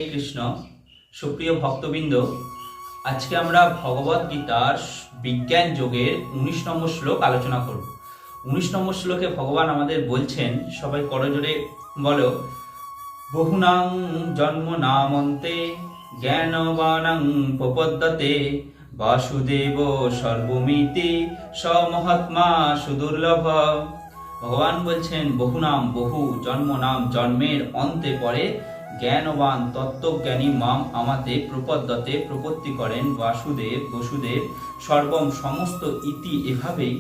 কৃষ্ণ। সুপ্রিয় ভক্তবৃন্দ, আজকে আমরা ভগবদ গীতার বিজ্ঞান যোগের 19 নম্বর শ্লোক আলোচনা করব। 19 নম্বর শ্লোকে ভগবান আমাদের বলছেন, সবাই করজোরে বলো, বহুনাং জন্ম নামন্তে জ্ঞানবানাং প্রপদ্যতে বাসুদেব সর্বমিতি সমহাত্মা সুদুর্লভ। ভগবান বলছেন বহুনাম, বহু জন্ম নাম, জন্মের অন্তে পরে জ্ঞানবান তত্ত্বজ্ঞানী মাম আমাতে প্রপদ্যতে প্রপত্তি করেন বসুদেব সর্বম সমস্ত ইতি, এভাবেই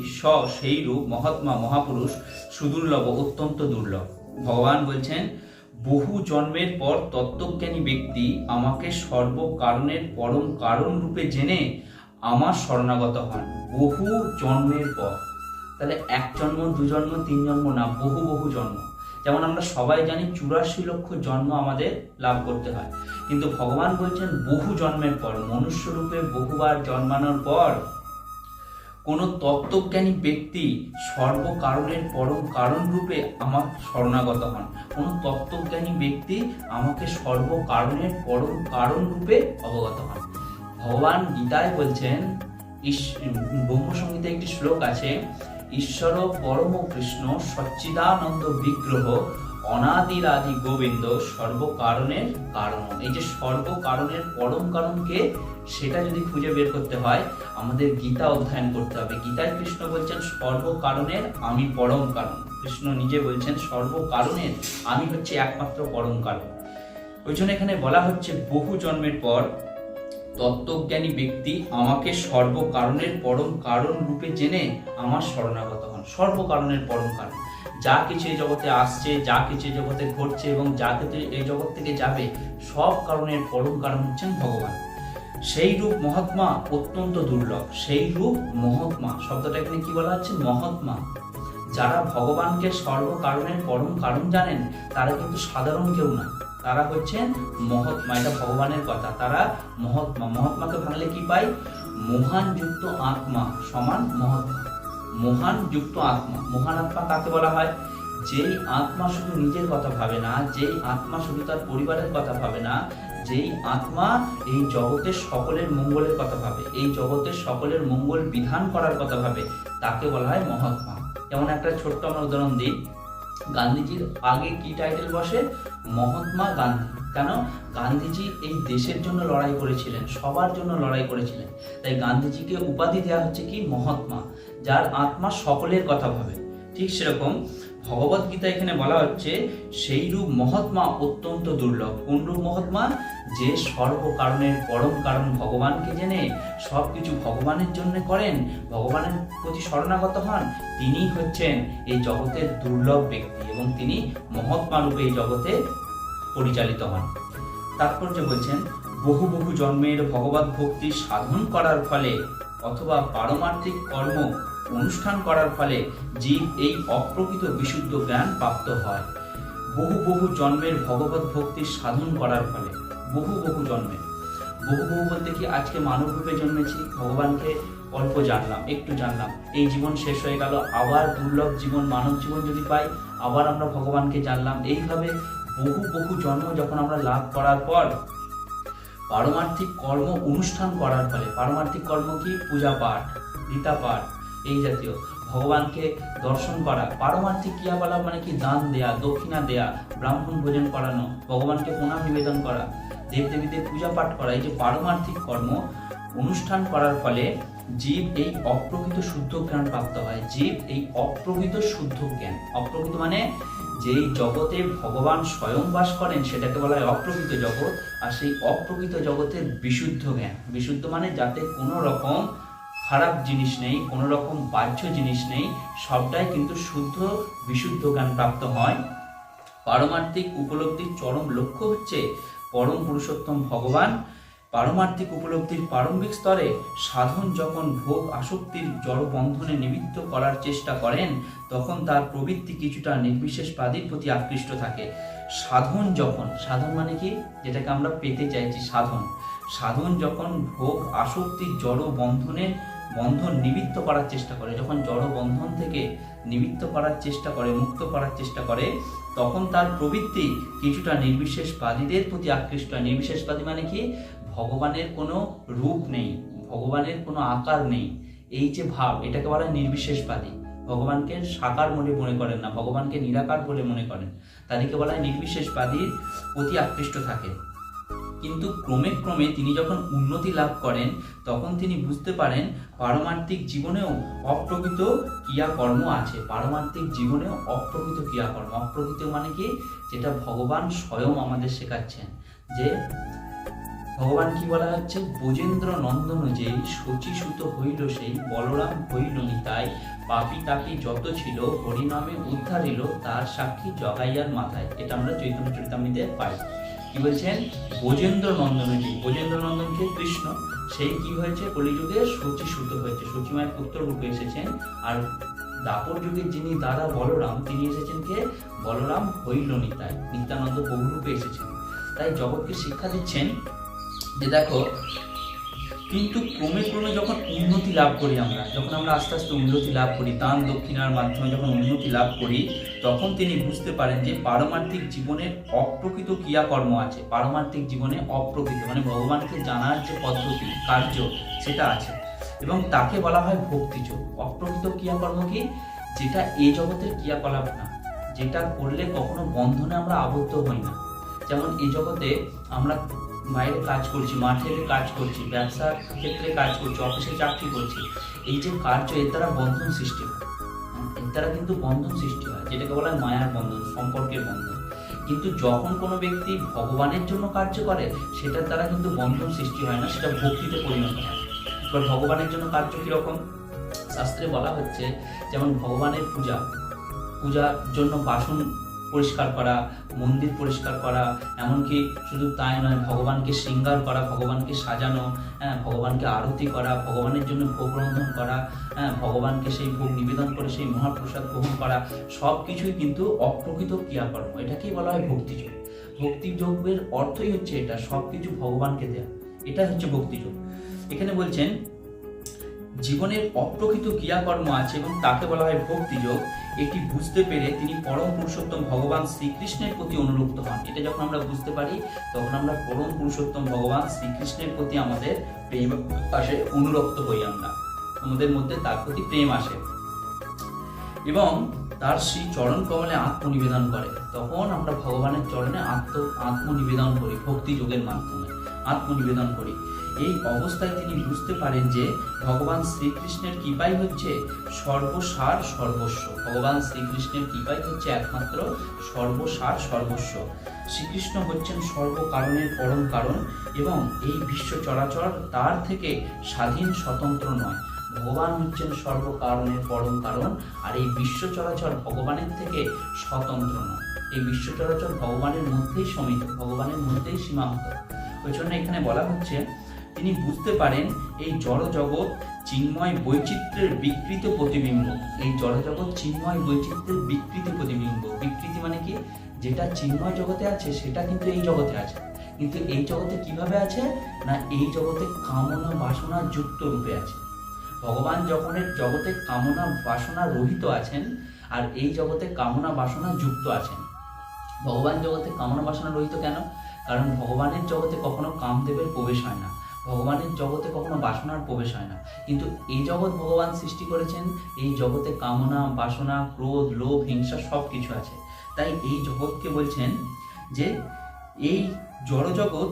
সেই রূপ মহাত্মা মহাপুরুষ সুদুর্লভ, অত্যন্ত দুর্লভ। ভগবান বলছেন বহু জন্মের পর তত্ত্বজ্ঞানী ব্যক্তি আমাকে সর্বকারণের পরম কারণ রূপে জেনে আমার শরণাগত হন। বহু জন্মের পর, তাহলে এক জন্ম, দু জন্ম, তিন জন্ম না, বহু বহু জন্ম। যেমন আমরা সবাই জানি 84 লক্ষ জন্ম আমাদের লাভ করতে হয়, কিন্তু ভগবান বলছেন বহু জন্মের পর, মনুষ্য রূপে বহুবার জন্মানোর পর কোনো তত্ত্বজ্ঞানী ব্যক্তি সর্বকারণের পরম কারণ রূপে আমার শরণাগত হন। কোনো তত্ত্বজ্ঞানী ব্যক্তি আমাকে সর্বকারণের পরম কারণ রূপে অবগত হন। ভগবান গীতায় বলছেন, ব্রহ্মসংহিতায় একটি শ্লোক আছে, ঈশ্বর পরম কৃষ্ণ সচ্চিদানন্দ বিগ্রহ অনাদির আদি গোবিন্দ সর্বকারণের কারণ। এই যে সর্বকারণের পরম কারণকে, সেটা যদি খুঁজে বের করতে হয় আমাদের গীতা অধ্যয়ন করতে হবে। গীতায় কৃষ্ণ বলছেন সর্বকারণের আমি পরম কারণ। কৃষ্ণ নিজে বলছেন সর্বকারণের আমি হচ্ছে একমাত্র পরম কারণ। ওই জন্য এখানে বলা হচ্ছে বহু জন্মের পর তত্ত্বজ্ঞানী ব্যক্তি আমাকে সর্বকারণের পরম কারণ রূপে জেনে আমার শরণাগত হন। সর্বকারণের পরম কারণ, যা কিছু এই জগতে আসছে, যা কিছু এই জগতে ঘটছে এবং যা কিছু এই জগৎ থেকে যাবে, সব কারণের পরম কারণ হচ্ছেন ভগবান। সেই রূপ মহাত্মা অত্যন্ত দুর্লভ। সেই রূপ মহাত্মা শব্দটা এখানে কি বলা হচ্ছে? মহাত্মা। যারা ভগবানকে সর্বকারণের পরম কারণ জানেন তারা কিন্তু সাধারণ কেউ না, তারা হচ্ছেন মহাত্মা। এটা ভগবানের কথা, তারা মহাত্মা। মহাত্মাকে ভাঙলে কি পাই? মহান যুক্ত আত্মা সমান মহাত্মা। মহান যুক্ত আত্মা, মহান আত্মা কাকে বলা হয়? যেই আত্মা শুধু নিজের কথা ভাবে না, যেই আত্মা শুধু তার পরিবারের কথা ভাবে না, যেই আত্মা এই জগতের সকলের মঙ্গলের কথা ভাবে, এই জগতের সকলের মঙ্গল বিধান করার কথা ভাবে, তাকে বলা হয় মহাত্মা। যেমন একটা ছোট্ট আমরা উদাহরণ দিই, গান্ধীজির আগে কি টাইটেল বসে? মহাত্মা গান্ধী। কেন? গান্ধীজি এই দেশের জন্য লড়াই করেছিলেন, সবার জন্য লড়াই করেছিলেন, তাই গান্ধীজিকে উপাধি দেওয়া হচ্ছে কি? মহাত্মা, যার আত্মা সকলের কথা ভাবে। ঠিক সেরকম ভগবদ গীতা এখানে বলা হচ্ছে সেই রূপ মহাত্মা অত্যন্ত দুর্লভ। কোন রূপ মহাত্মা? যে সর্বকারণের পরম কারণ ভগবানকে জেনে সবকিছু ভগবানের জন্য করেন, ভগবানের প্রতি শরণাগত হন, তিনি হচ্ছেন এই জগতের দুর্লভ ব্যক্তি এবং তিনি মহাত্মা রূপে এই জগতে পরিচালিত হন। তাৎপর্য বলছেন, বহু বহু জন্মের ভগবত ভক্তি সাধন করার ফলে অথবা পারমার্থিক কর্ম অনুষ্ঠান করার ফলে জীব এই অপ্রকৃত বিশুদ্ধ জ্ঞান প্রাপ্ত হয়। বহু বহু জন্মের ভগবত ভক্তি সাধন করার ফলে, বহু বহু জন্মের, বহু বহু বলতে কি, আজকে মানব রূপে জন্মেছি, ভগবানকে অল্প জানলাম, একটু জানলাম, এই জীবন শেষ হয়ে গেল, আবার দুর্লভ জীবন মানব জীবন যদি পাই, আবার আমরা ভগবানকে জানলাম। এইভাবে বহু বহু জন্ম যখন আমরা লাভ করার পর পারমার্থিক কর্ম অনুষ্ঠান করার ফলে, পারমার্থিক কর্ম কি? পূজা পাঠ, গীতা পাঠ, এই জাতীয় ভগবানকে দর্শন করা। পারমার্থিক ক্রিয়াকলাপ মানে কি? দান দেয়া, দক্ষিণা দেয়া, ব্রাহ্মণ ভোজন করানো, ভগবানকে প্রণাম নিবেদন করা, দেবদেবীদের পূজা পাঠ করা, এই যে পারমার্থিক কর্ম অনুষ্ঠান করার ফলে জীব এই অপ্রকৃত শুদ্ধ জ্ঞান প্রাপ্ত হয়। জীব এই অপ্রকৃত শুদ্ধ জ্ঞান, অপ্রকৃত মানে যেই জগতে ভগবান স্বয়ং বাস করেন সেটাকে বলা হয় অপ্রকৃত জগৎ, আর সেই অপ্রকৃত জগতের বিশুদ্ধ জ্ঞান। বিশুদ্ধ মানে যাতে কোনো রকম খারাপ জিনিস নেই, কোনো রকম বাহ্য জিনিস নেই, সবটাই কিন্তু শুদ্ধ বিশুদ্ধ জ্ঞান প্রাপ্ত হয়। পারমার্থিক উপলব্ধির চরম লক্ষ্য হচ্ছে পরম পুরুষোত্তম ভগবান। পারমার্থিক উপলব্ধির প্রারম্ভিক স্তরে সাধন যখন ভোগ আসক্তির জড় বন্ধনে নিবৃত্ত করার চেষ্টা করেন, তখন তার প্রবৃত্তি কিছুটা নির্বিশেষবাদীর প্রতি আকৃষ্ট থাকে। সাধন যখন, সাধন মানে কি? যেটাকে আমরা পেতে চাইছি, সাধন। সাধন যখন ভোগ আসক্তির জড় বন্ধন নিবৃত্ত করার চেষ্টা করে, যখন জড় বন্ধন থেকে নিবৃত্ত করার চেষ্টা করে, মুক্ত করার চেষ্টা করে, তখন তার প্রবৃত্তি কিছুটা নির্বিশেষবাদীদের প্রতি আকৃষ্ট হয়। নির্বিশেষবাদী মানে কি? ভগবানের কোনো রূপ নেই, ভগবানের কোনো আকার নেই, এই যে ভাব, এটাকে বলা হয় নির্বিশেষবাদী। ভগবানকে সাকার বলে মনে করেন না, ভগবানকে নিরাকার বলে মনে করেন, তাদেরকে বলা হয় নির্বিশেষবাদীর প্রতি আকৃষ্ট থাকে। কিন্তু ক্রমে ক্রমে তিনি যখন উন্নতি লাভ করেন তখন তিনি বুঝতে পারেন পারমার্থিক জীবনেও অপ্রকৃত ক্রিয়াকর্ম আছে। পারমার্থিক জীবনেও অপ্রকৃত ক্রিয়াকর্ম, অপ্রকৃত মানে কি? যেটা ভগবান স্বয়ং আমাদের শেখাচ্ছেন, যে ভগবান কি বলা হচ্ছে? ব্রজেন্দ্র নন্দন যেই শচীসুত হইল সেই, বলরাম হইল নিতাই, পাপি তাপি যত ছিল হরিনামে উদ্ধারিল, তার সাক্ষী জগাইয়ার মাথায়। এটা আমরা চৈতন্য চরিতামৃতে পাই। কি বলছেন? ব্রজেন্দ্র নন্দন যেই, ব্রজেন্দ্র নন্দনকে কৃষ্ণ, সেই কি হয়েছে? কলিযুগে শচীসুত হয়েছে, শচী মায়ের পুত্র রূপে এসেছেন। আর দাপর যুগের যিনি দাদা বলরাম, তিনি এসেছেন কে? বলরাম হইল নিতাই, নিত্যানন্দ বহুরূপে এসেছেন। তাই জগৎকে শিক্ষা দিচ্ছেন যে দেখো, কিন্তু ক্রমে ক্রমে যখন উন্নতি লাভ করি আমরা, যখন আমরা আস্তে আস্তে উন্নতি লাভ করি, দান দক্ষিণার মাধ্যমে যখন উন্নতি লাভ করি, তখন তিনি বুঝতে পারেন যে পারমার্থিক জীবনে অপ্রকৃত ক্রিয়াকর্ম আছে। পারমার্থিক জীবনে অপ্রকৃত মানে ভগবানকে জানার যে পদ্ধতি, কার্য, সেটা আছে, এবং তাকে বলা হয় ভক্তিযোগ। অপ্রকৃত ক্রিয়াকর্ম কি? যেটা এই জগতের ক্রিয়াকলাপ না, যেটা করলে কখনো বন্ধনে আমরা আবদ্ধ হই না। যেমন এই জগতে আমরা বাইরে কাজ করছি, মাঠে কাজ করছি, ব্যবসার ক্ষেত্রে কাজ করছি, অফিসে চাকরি করছি, এই যে কার্য, এর দ্বারা বন্ধন সৃষ্টি হয়, এর দ্বারা কিন্তু বন্ধন সৃষ্টি হয়, যেটাকে বলা হয় মায়ার বন্ধন, সম্পর্কের বন্ধন। কিন্তু যখন কোনো ব্যক্তি ভগবানের জন্য কার্য করে, সেটার দ্বারা কিন্তু বন্ধন সৃষ্টি হয় না, সেটা ভক্তিতে পরিণত হয়। এবার ভগবানের জন্য কার্য কিরকম? শাস্ত্রে বলা হচ্ছে, যেমন ভগবানের পূজার জন্য বাসন পরিষ্কার করা, মন্দির পরিষ্কার করা, এমনকি শুধু তাই নয়, ভগবানকে শৃঙ্গার করা, ভগবানকে সাজানো, ভগবানকে আরতি করা, ভগবানের জন্য ভোগ রন্ধন করা, ভগবানকে সেই ভোগ নিবেদন করে সেই মহাপ্রসাদ গ্রহণ করা, সব কিছুই কিন্তু অপ্রকৃত ক্রিয়াকর্ম। এটাকেই বলা হয় ভক্তিযোগ। ভক্তিযোগের অর্থই হচ্ছে এটা, সব কিছু ভগবানকে দেয়া, এটা হচ্ছে ভক্তিযোগ। এখানে বলছেন জীবনের অপ্রকৃত ক্রিয়াকর্ম আছে এবং তাকে বলা হয় ভক্তিযোগ। এটি বুঝতে পেরে তিনি পরম পুরুষোত্তম ভগবান শ্রীকৃষ্ণের প্রতি অনুরক্ত হন। এটা যখন আমরা বুঝতে পারি, তখন আমরা পরম পুরুষোত্তম ভগবান শ্রীকৃষ্ণের প্রতি আমাদের প্রেম আসে, অনুরক্ত হই আমরা, আমাদের মধ্যে তার প্রতি প্রেম আসে, এবং তার শ্রী চরণ কমলে আত্মনিবেদন করে। তখন আমরা ভগবানের চরণে আত্মনিবেদন করি, ভক্তি যোগের মাধ্যমে আত্মনিবেদন করি। এই অবস্থায় তিনি বুঝতে পারেন যে ভগবান শ্রীকৃষ্ণের কৃপাই হচ্ছে সর্বসার সর্বস্ব। ভগবান শ্রীকৃষ্ণের কৃপাই হচ্ছে একমাত্র সর্বসার সর্বস্ব। শ্রীকৃষ্ণ হচ্ছেন সর্বকারণের পরম কারণ, এবং এই বিশ্ব চরাচর তার থেকে স্বাধীন স্বতন্ত্র নয়। ভগবান হচ্ছেন সর্বকারণের পরম কারণ, আর এই বিশ্ব চরাচর ভগবানের থেকে স্বতন্ত্র নয়। এই বিশ্ব চরাচর ভগবানের মধ্যেই সীমিত, ভগবানের মধ্যেই সীমাবদ্ধ। ওই জন্য এখানে বলা হচ্ছে তিনি বুঝতে পারেন এই জড় জগৎ চিন্ময় বৈচিত্র্যের বিকৃত প্রতিবিম্ব। এই জড় জগৎ চিন্ময় বৈচিত্র্যের বিকৃত প্রতিবিম্ব। বিকৃতি মানে কি? যেটা চিন্ময় জগতে আছে সেটা কিন্তু এই জগতে আছে, কিন্তু এই জগতে কিভাবে আছে না, এই জগতে কামনা বাসনা যুক্ত রূপে আছে। ভগবান যখন জগতে কামনা বাসনা রহিত আছেন, আর এই জগতে কামনা বাসনা যুক্ত আছেন। ভগবান জগতে কামনা বাসনা রহিত কেন? কারণ ভগবানের জগতে কখনো কামদেবের প্রবেশ হয় না, ভগবানের জগতে কখনো বাসনার প্রবেশ হয় না। কিন্তু এই জগৎ ভগবান সৃষ্টি করেছেন, এই জগতে কামনা বাসনা ক্রোধ লোভ হিংসা সব কিছু আছে। তাই এই জগৎকে বলছেন যে এই জড়জগৎ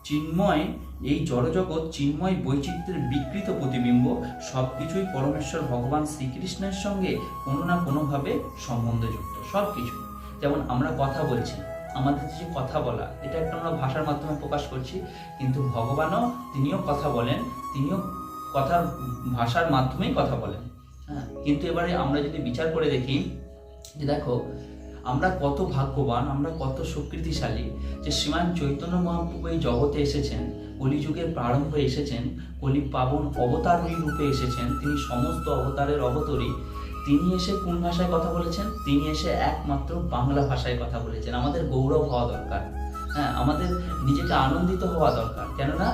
চিন্ময়, এই জড়জগৎ চিন্ময় বৈচিত্র্যের বিকৃত প্রতিবিম্ব। সবকিছুই পরমেশ্বর ভগবান শ্রীকৃষ্ণের সঙ্গে কোনো না কোনোভাবে সম্বন্ধযুক্ত। সব কিছু, যেমন আমরা কথা বলছি, আমাদের যে কথা বলা, এটা একটা আমরা ভাষার মাধ্যমে প্রকাশ করছি, কিন্তু ভগবানও তিনিও কথা বলেন, তিনিও কথার ভাষার মাধ্যমেই কথা বলেন। কিন্তু এবারে আমরা যদি বিচার করে দেখি যে দেখো আমরা কত ভাগ্যবান, আমরা কত সুকৃতিশালী যে শ্রীমান চৈতন্য মহাপ্রভু এই জগতে এসেছেন, কলিযুগের প্রারম্ভে এসেছেন, কলি পাবন অবতারী রূপে এসেছেন। তিনি সমস্ত অবতারের অবতরী। তিনি এসে কোন ভাষায় কথা বলেছেন? তিনি এসে একমাত্র বাংলা ভাষায় কথা বলেছেন। আমাদের গৌরব হওয়া দরকার, আমাদের নিজেকে আনন্দিত হওয়া দরকার। কেননা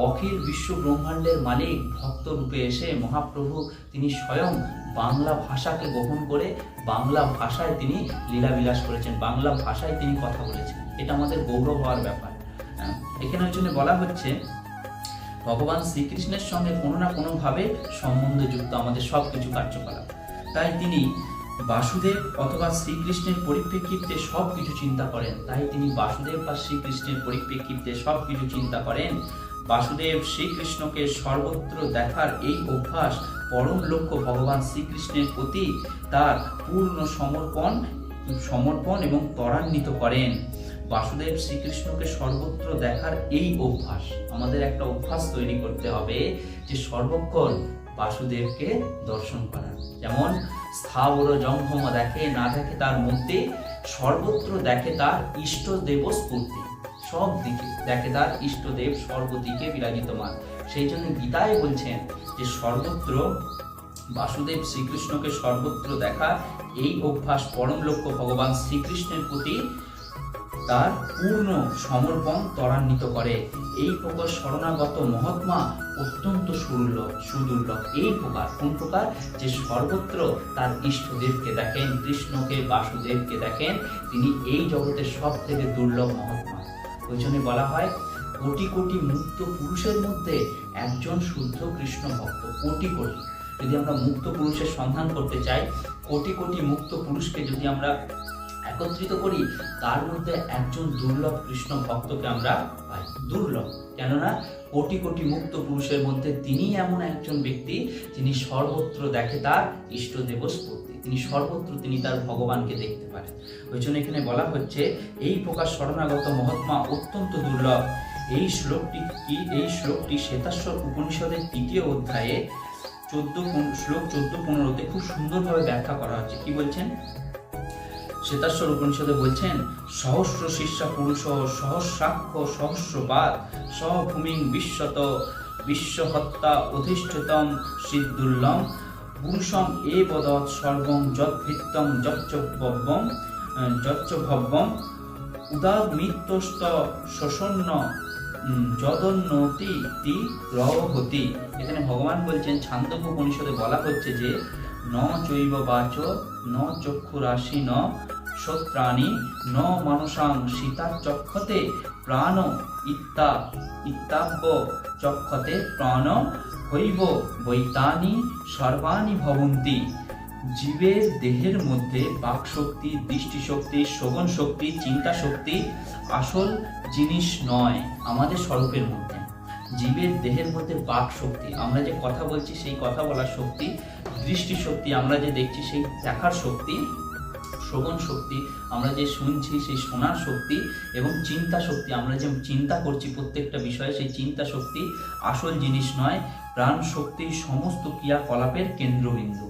অখিল বিশ্ব ব্রহ্মাণ্ডের মালিক ভক্ত রূপে এসে মহাপ্রভু তিনি স্বয়ং বাংলা ভাষাকে গ্রহণ করে বাংলা ভাষায় তিনি লীলাবিলাস করেছেন, বাংলা ভাষায় তিনি কথা বলেছেন। এটা আমাদের গৌরব হওয়ার ব্যাপার। এখানে ওই জন্য বলা হচ্ছে ভগবান শ্রীকৃষ্ণের সঙ্গে কোনো না কোনোভাবে সম্বন্ধযুক্ত আমাদের সব কিছু কার্যকলাপ। তাই তিনি বাসুদেব অথবা শ্রীকৃষ্ণের পরিপ্রেক্ষিতে সব কিছু চিন্তা করেন। তাই তিনি বাসুদেব বা শ্রীকৃষ্ণের পরিপ্রেক্ষিতে সব কিছু চিন্তা করেন। বাসুদেব শ্রীকৃষ্ণকে সর্বত্র দেখার এই অভ্যাস পরম লক্ষ্য ভগবান শ্রীকৃষ্ণের প্রতি তার পূর্ণ সমর্পণ এবং ত্বরান্বিত করেন। বাসুদেব শ্রীকৃষ্ণকে সর্বত্র দেখার এই অভ্যাস, আমাদের একটা অভ্যাস তৈরি করতে হবে যে সর্বক্ষণ বাসুদেবকে দর্শন করা। যেমন স্থাবর জঙ্গম দেখে না দেখে তার মধ্যে, সর্বত্র দেখে তার ইষ্টদেব স্ফূর্তি, সব দিকে দেখে তার ইষ্টদেব সর্বদিকে বিরাজিতমান। সেই জন্য গীতায় বলছেন যে সর্বত্র বাসুদেব শ্রীকৃষ্ণকে সর্বত্র দেখা এই অভ্যাস পরম লক্ষ্য ভগবান শ্রীকৃষ্ণের প্রতি তার পূর্ণ সমর্পণ ত্বরান্বিত করে। এই প্রকার শরণাগত মহাত্মা অত্যন্ত সুদুর্লভ। এই প্রকার কোন প্রকার? যে সর্বত্র তার ইষ্টদেবকে দেখেন, কৃষ্ণকে বাসুদেবকে দেখেন, তিনি এই জগতের সব থেকে দুর্লভ মহাত্মা। ওই জন্য বলা হয় কোটি কোটি মুক্ত পুরুষের মধ্যে একজন শুদ্ধ কৃষ্ণ ভক্ত। কোটি কোটি, যদি আমরা মুক্ত পুরুষের সন্ধান করতে চাই, কোটি কোটি মুক্ত পুরুষকে যদি আমরা একত্রিত করি, তার মধ্যে একজন দুর্লভ কৃষ্ণ ভক্তকে আমরা পাই। দুর্লভ কেননা কোটি কোটি মুক্ত পুরুষের মধ্যে তিনি এমন একজন ব্যক্তি যিনি সর্বত্র দেখে তার ইষ্টদেব স্ফূর্তি, তিনি সর্বত্র তিনি তার ভগবানকে দেখতে পারেন। ওই জন্য এখানে বলা হচ্ছে এই প্রকার শরণাগত মহাত্মা অত্যন্ত দুর্লভ। এই শ্লোকটি শ্বেতাশ্বর উপনিষদের 3য় অধ্যায়ে শ্লোক 14-15 খুব সুন্দরভাবে ব্যাখ্যা করা হচ্ছে। কি বলছেন? শ্বেতাশ্বর উপনিষদে বলছেন সহস্র শিষ্যা পুরুষ সহস্রাক্ষ সহস্রপাদ সভূমিং বিশ্বহত্তা অধিষ্ঠিতম সিদ্ধুল্লম পুরুষম এবদৎ সর্বং যদ্ভিত্তম যচ্চভব্যম উদামিত্যস্ত শোষণ্য যদন্নতি রহতি। এখানে ভগবান বলছেন, ছান্দোগ্য উপনিষদে বলা হচ্ছে যে ন চৈব বাচ ন চক্ষুরাশি ন শ্রোত্রাণি ন মানসাং সীতাচক্ষতে প্রাণ ইত্যাব্য চক্ষতে প্রাণ হৈব বৈতানি সর্বাণি ভবন্তি। জীবের দেহের মধ্যে বাক শক্তি, দৃষ্টি শক্তি, শ্রবণ শক্তি, চিন্তা শক্তি আসল জিনিস নয় আমাদের স্বরূপের মধ্যে। জীবের দেহের মধ্যে বাক শক্তি, আমরা যে কথা বলছি সেই কথা বলার শক্তি, দৃষ্টি শক্তি আমরা যে দেখছি সেই দেখার শক্তি, শ্রবণ শক্তি আমরা যে শুনছি সেই শোনার শক্তি, এবং চিন্তা শক্তি আমরা যে চিন্তা করছি প্রত্যেকটা বিষয়ে সেই চিন্তা শক্তি আসল জিনিস নয়, প্রাণ শক্তি সমস্ত ক্রিয়াকলাপের কেন্দ্রবিন্দু।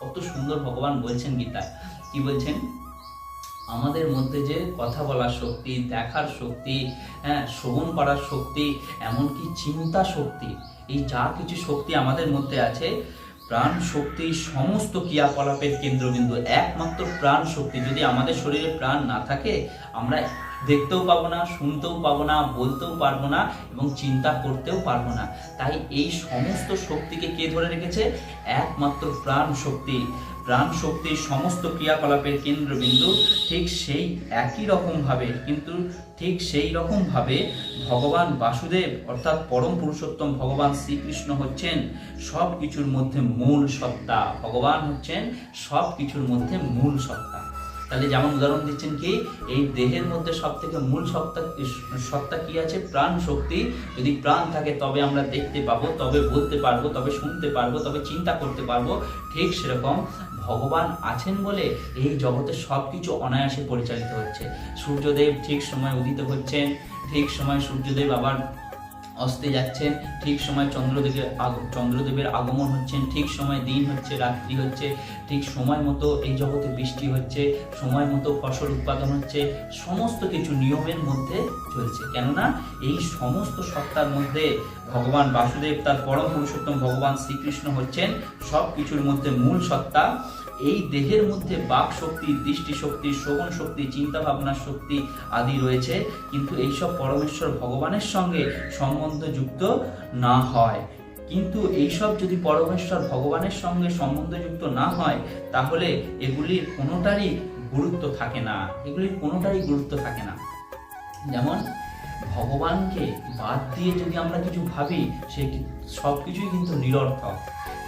কত সুন্দর ভগবান বলছেন গীতায়। কি বলছেন? আমাদের মধ্যে যে কথা বলার শক্তি, দেখার শক্তি, শ্রবণ করার শক্তি, এমনকি চিন্তা শক্তি, এই যা কিছু শক্তি আমাদের মধ্যে আছে, প্রাণ শক্তি সমস্ত ক্রিয়াকলাপের কেন্দ্রবিন্দু। একমাত্র প্রাণ শক্তি, যদি আমাদের শরীরে প্রাণ না থাকে আমরা দেখতেও পাবো না, শুনতেও পাবো না, বলতেও পারবো না এবং চিন্তা করতেও পারবো না। তাই এই সমস্ত শক্তিকে কে ধরে রেখেছে? একমাত্র প্রাণ শক্তি। প্রাণ শক্তির সমস্ত ক্রিয়াকলাপের কেন্দ্রবিন্দু। ঠিক সেই একই রকমভাবে ভগবান বাসুদেব অর্থাৎ পরম পুরুষোত্তম ভগবান শ্রীকৃষ্ণ হচ্ছেন সব কিছুর মধ্যে মূল সত্তা। ভগবান হচ্ছেন সব কিছুর মধ্যে মূল সত্তা। তাহলে যেমন উদাহরণ দিচ্ছেন কি, এই দেহের মধ্যে সব থেকে মূল সত্তা কি আছে? প্রাণ শক্তি। যদি প্রাণ থাকে তবে আমরা দেখতে পাবো, তবে বলতে পারবো, তবে শুনতে পারবো, তবে চিন্তা করতে পারবো। ঠিক সেরকম ভগবান আছেন বলে এই জগতে সবকিছু অনায়াসে পরিচালিত হচ্ছে। সূর্যদেব ঠিক সময় উদিত হচ্ছেন, ঠিক সময় সূর্যদেব আবার অস্তে যাচ্ছেন, ঠিক সময় চন্দ্রদেবের আগমন হচ্ছেন, ঠিক সময় দিন হচ্ছে, রাত্রি হচ্ছে, ঠিক সময় মতো এই জগতে বৃষ্টি হচ্ছে, সময় মতো ফসল উৎপাদন হচ্ছে, সমস্ত কিছু নিয়মের মধ্যে চলছে। কেননা এই সমস্ত সত্তার মধ্যে ভগবান বাসুদেব তার পরম পুরুষোত্তম ভগবান শ্রীকৃষ্ণ হচ্ছেন সব কিছুর মধ্যে মূল সত্তা। এই দেহের মধ্যে বাক শক্তি, দৃষ্টি শক্তি, শ্রবণ শক্তি, চিন্তা ভাবনার শক্তি আদি রয়েছে, কিন্তু এইসব পরমেশ্বর ভগবানের সঙ্গে সম্বন্ধযুক্ত না হয়। কিন্তু এইসব যদি পরমেশ্বর ভগবানের সঙ্গে সম্বন্ধযুক্ত না হয় তাহলে এগুলির কোনোটারই গুরুত্ব থাকে না, এগুলির কোনোটারই গুরুত্ব থাকে না। যেমন ভগবানকে বাদ দিয়ে যদি আমরা কিছু ভাবি, সে সব কিছুই কিন্তু নিরর্থক।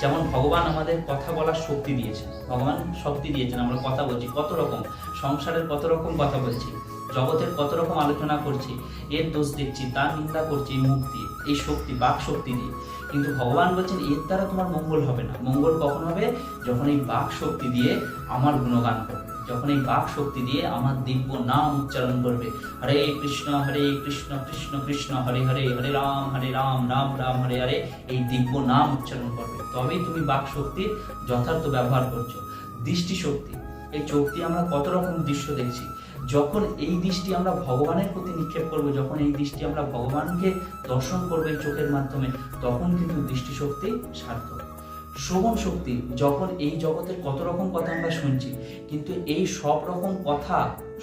যেমন ভগবান আমাদের কথা বলার শক্তি দিয়েছেন, ভগবান শক্তি দিয়েছেন, আমরা কথা বলছি কত রকম, সংসারের কত রকম কথা বলছি, জগতের কত রকম আলোচনা করছি, এর দোষ দেখছি, তার নিন্দা করছি মুখ দিয়ে, এই শক্তি বাক শক্তি দিয়ে। কিন্তু ভগবান বলছেন এর দ্বারা তোমার মঙ্গল হবে না। মঙ্গল কখন হবে? যখন এই বাক শক্তি দিয়ে আমার গুণগান করবে, যখন এই বাক শক্তি দিয়ে আমার দিব্য নাম উচ্চারণ করবে, হরে কৃষ্ণ কৃষ্ণ কৃষ্ণ হরে হরে, হরে রাম রাম রাম হরে হরে, এই দিব্য নাম উচ্চারণ করবে, তবেই তুমি বাক শক্তির যথার্থ ব্যবহার করছো। দৃষ্টি শক্তি, এই চোখ দিয়ে আমরা কত রকম দৃশ্য দেখছি, যখন এই দৃষ্টি আমরা ভগবানের প্রতি নিক্ষেপ করবো, যখন এই দৃষ্টি আমরা ভগবানকে দর্শন করবো এই চোখের মাধ্যমে, তখন কিন্তু দৃষ্টিশক্তি সার্থক। শ্রবণ শক্তি, যখন এই জগতের কত রকম কথা আমরা শুনছি, কিন্তু এই সব রকম কথা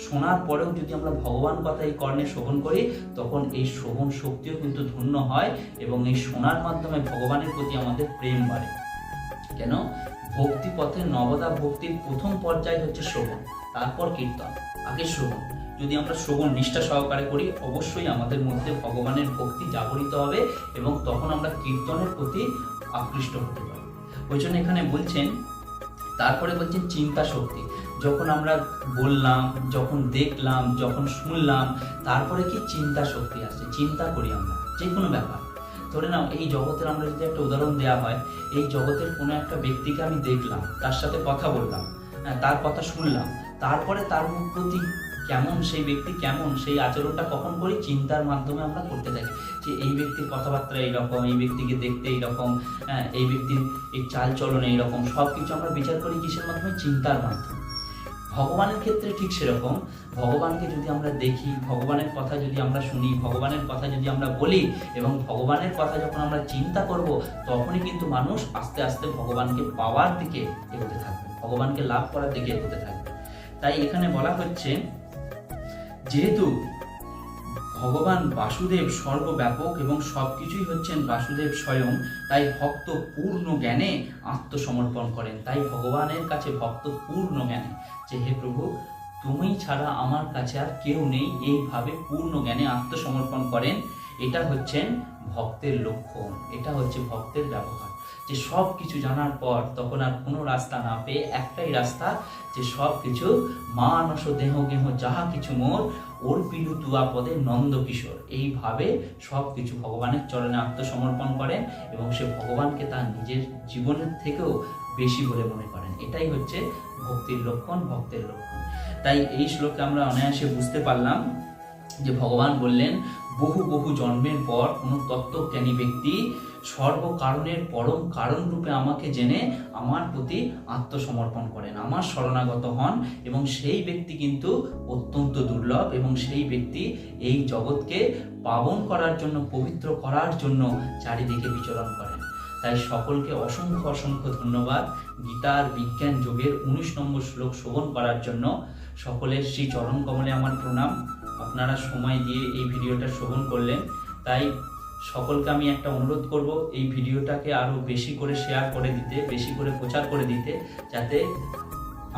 শোনার পরেও যদি আমরা ভগবান কথা এই কর্ণে শ্রবণ করি, তখন এই শ্রবণ শক্তিও কিন্তু ধন্য হয় এবং এই শোনার মাধ্যমে ভগবানের প্রতি আমাদের প্রেম বাড়ে। কেন? ভক্তি পথে নবদা ভক্তির প্রথম পর্যায় হচ্ছে শ্রবণ, তারপর কীর্তন, আগে শ্রবণ। যদি আমরা শ্রবণ নিষ্ঠা সহকারে করি, অবশ্যই আমাদের মধ্যে ভগবানের ভক্তি জাগরিত হবে এবং তখন আমরা কীর্তনের প্রতি আকৃষ্ট হতে পারি। ওই জন্য এখানে বলছেন, তারপরে বলছেন চিন্তা শক্তি। যখন আমরা বললাম, যখন দেখলাম, যখন শুনলাম, তারপরে কি চিন্তা শক্তি আসে, চিন্তা করি আমরা যে কোনো ব্যাপার। ধরে নাও এই জগতের আমরা যদি একটা উদাহরণ দেওয়া হয়, এই জগতের কোনো একটা ব্যক্তিকে আমি দেখলাম, তার সাথে কথা বললাম, তার কথা শুনলাম, তারপরে তার প্রতি কেমন, সেই ব্যক্তি কেমন, সেই আচরণটা কখন করি? চিন্তার মাধ্যমে আমরা করতে থাকি যে এই ব্যক্তির কথাবার্তা এইরকম, এই ব্যক্তিকে দেখতে এইরকম, এই ব্যক্তির এই চাল চলন এইরকম, সব কিছু আমরা বিচার করি কিসের মাধ্যমে? চিন্তার মাধ্যমে। ভগবানের ক্ষেত্রে ঠিক সেরকম, ভগবানকে যদি আমরা দেখি, ভগবানের কথা যদি আমরা শুনি, ভগবানের কথা যদি আমরা বলি এবং ভগবানের কথা যখন আমরা চিন্তা করব, তখনই কিন্তু মানুষ আস্তে আস্তে ভগবানকে পাওয়ার দিকে এগোতে থাকবে, ভগবানকে লাভ করার দিকে এগোতে থাকবে। তাই এখানে বলা হচ্ছে, যেহেতু ভগবান বাসুদেব সর্বব্যাপক এবং সবকিছুই হচ্ছেন বাসুদেব স্বয়ং, তাই ভক্ত পূর্ণ জ্ঞানে আত্মসমর্পণ করেন। তাই ভগবানের কাছে ভক্ত পূর্ণ জ্ঞানে, যে হে প্রভু তুমি ছাড়া আমার কাছে আর কেউ নেই, এইভাবে পূর্ণ জ্ঞানে আত্মসমর্পণ করেন। এটা হচ্ছেন ভক্তের লক্ষণ, এটা হচ্ছে ভক্তের ব্যবহার। যে সব কিছু জানার পর তখন আর কোনো রাস্তা না পেয়ে একটাই রাস্তা, যে সব কিছু মানস দেহ গেহ যাহা কিছু মোর অর্পিলু তুয়া পদে নন্দ কিশোর, এইভাবে সব কিছু ভগবানের চরণে আত্মসমর্পণ করেন এবং সে ভগবানকে তার নিজের জীবনের থেকেও বেশি বলে মনে করেন। এটাই হচ্ছে ভক্তির লক্ষণ, ভক্তের লক্ষণ। তাই এই শ্লোকে আমরা অনায়াসে বুঝতে পারলাম যে ভগবান বললেন, বহু বহু জন্মের পর কোনো তত্ত্বজ্ঞানী ব্যক্তি সর্বকারণের পরম কারণ রূপে আমাকে জেনে আমার প্রতি আত্মসমর্পণ করেন, আমার শরণাগত হন, এবং সেই ব্যক্তি কিন্তু অত্যন্ত দুর্লভ এবং সেই ব্যক্তি এই জগৎকে পাবন করার জন্য, পবিত্র করার জন্য চারিদিকে বিচরণ করেন। তাই সকলকে অসংখ্য অসংখ্য ধন্যবাদ গীতার বিজ্ঞান যোগের 19 নম্বর শ্লোক শ্রবণ করার জন্য। সকলের শ্রী চরণ কমলে আমার প্রণাম। আপনারা সময় দিয়ে এই ভিডিওটা শ্রবণ করলেন, তাই সকলকে আমি একটা অনুরোধ করব, এই ভিডিওটাকে আরো বেশি করে শেয়ার করে দিতে, বেশি করে প্রচার করে দিতে, যাতে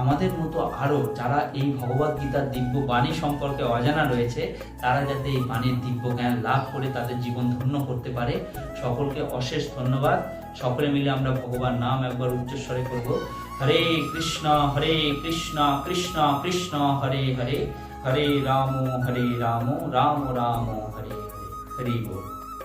আমাদের মতো আরো যারা এই ভগবদ গীতার দিব্য বাণী সম্পর্কে অজানা রয়েছে, তারা যাতে এই বাণীর দিব্য জ্ঞান লাভ করে তাদের জীবন ধন্য করতে পারে। সকলকে অশেষ ধন্যবাদ। সকলে মিলে আমরা ভগবান নাম একবার উচ্চস্বরে করব, হরে কৃষ্ণ কৃষ্ণ কৃষ্ণ হরে হরে, হরে রাম রাম রাম হরে হরে, হরি বল।